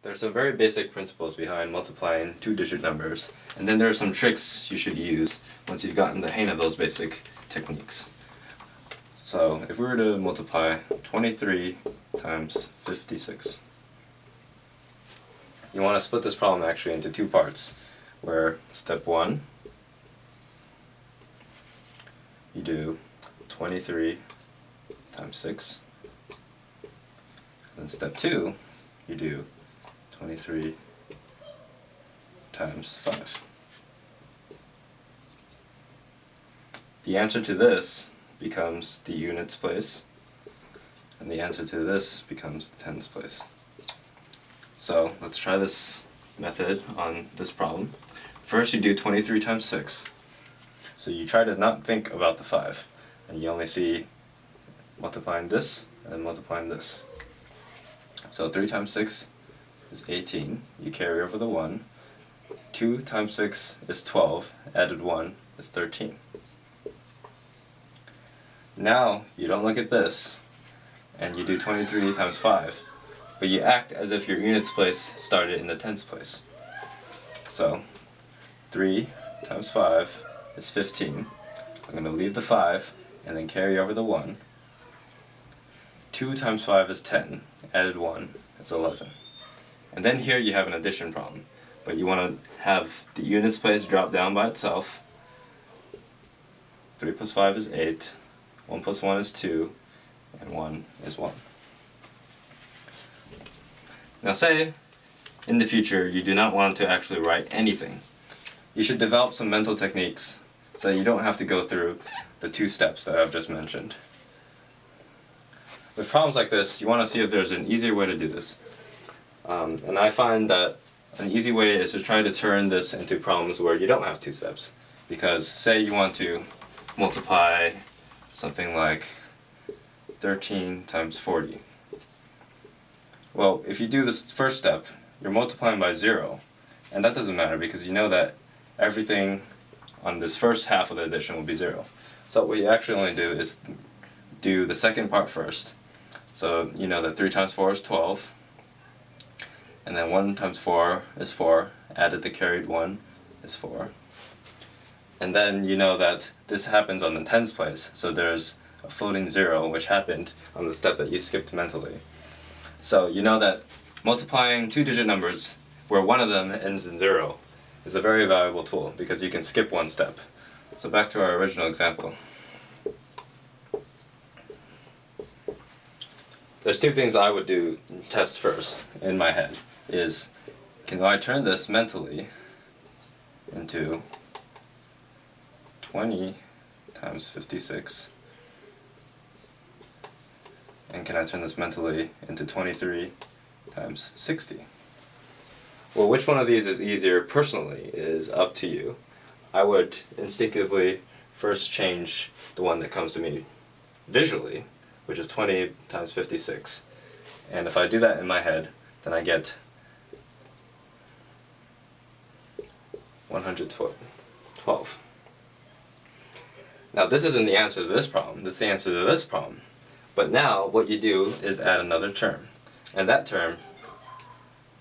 There's some very basic principles behind multiplying two-digit numbers, and then there are some tricks you should use once you've gotten the hang of those basic techniques. So if we were to multiply 23 times 56, you want to split this problem actually into two parts, where step 1, you do 23 times 6, and then step 2, you do 23 times 5. The answer to this becomes the units place, and the answer to this becomes the tens place. So let's try this method on this problem. First you do 23 times 6. So you try to not think about the 5, and you only see multiplying this and multiplying this. So 3 times 6 is 18, you carry over the 1. 2 times 6 is 12, added 1 is 13. Now you don't look at this, and you do 23 times 5, but you act as if your units place started in the tens place. So 3 times 5 is 15. I'm going to leave the 5 and then carry over the 1. 2 times 5 is 10, added 1 is 11. And then here you have an addition problem, but you want to have the units place drop down by itself. 3 plus 5 is 8, 1 plus 1 is 2, and 1 is 1. Now say, in the future, you do not want to actually write anything. You should develop some mental techniques so you don't have to go through the two steps that I've just mentioned. With problems like this, you want to see if there's an easier way to do this. And I find that an easy way is to try to turn this into problems where you don't have two steps. Because say you want to multiply something like 13 times 40. Well, if you do this first step, you're multiplying by 0. And that doesn't matter because you know that everything on this first half of the addition will be 0. So what you actually only do is do the second part first. So you know that 3 times 4 is 12. And then 1 times 4 is 4, added the carried 1 is 4. And then you know that this happens on the tens place, so there's a floating 0 which happened on the step that you skipped mentally. So you know that multiplying two-digit numbers where one of them ends in 0 is a very valuable tool because you can skip one step. So back to our original example. There's two things I would do test first in my head. Is, can I turn this mentally into 20 times 56, and can I turn this mentally into 23 times 60? Well, which one of these is easier personally is up to you. I would instinctively first change the one that comes to me visually, which is 20 times 56. And if I do that in my head, then I get 112. Now this isn't the answer to this problem, this is the answer to this problem. But now what you do is add another term, and that term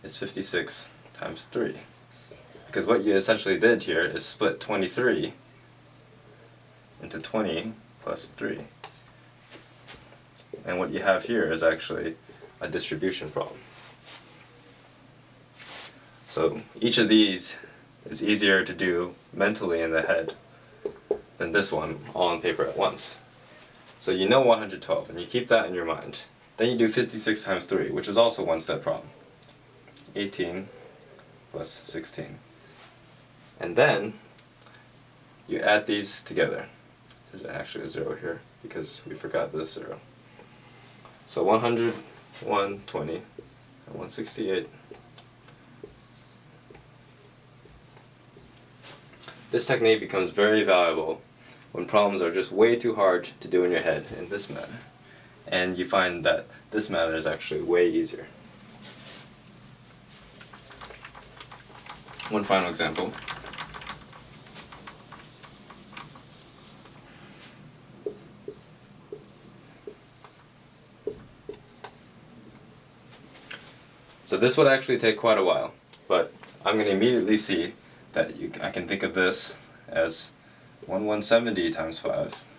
is 56 times 3. Because what you essentially did here is split 23 into 20 plus 3. And what you have here is actually a distribution problem. So each of these is easier to do mentally in the head than this one all on paper at once. So you know 112 and you keep that in your mind. Then you do 56 times 3, which is also one step problem. 18 plus 16. And then you add these together. There's actually a 0 here because we forgot this 0. So 100, 120, and 168. This technique becomes very valuable when problems are just way too hard to do in your head in this manner. And you find that this manner is actually way easier. One final example. So So this would actually take quite a while, but I'm going to immediately see that I can think of this as 1170 times 5,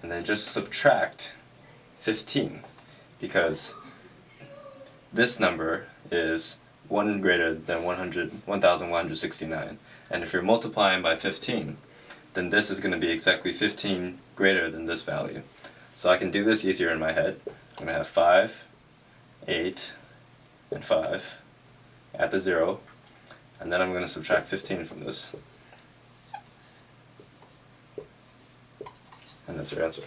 and then just subtract 15, because this number is 1 greater than 1,169, and if you're multiplying by 15, then this is going to be exactly 15 greater than this value. So I can do this easier in my head. I'm going to have 5, 8, and 5 at the 0, and then I'm going to subtract 15 from this. And that's your answer.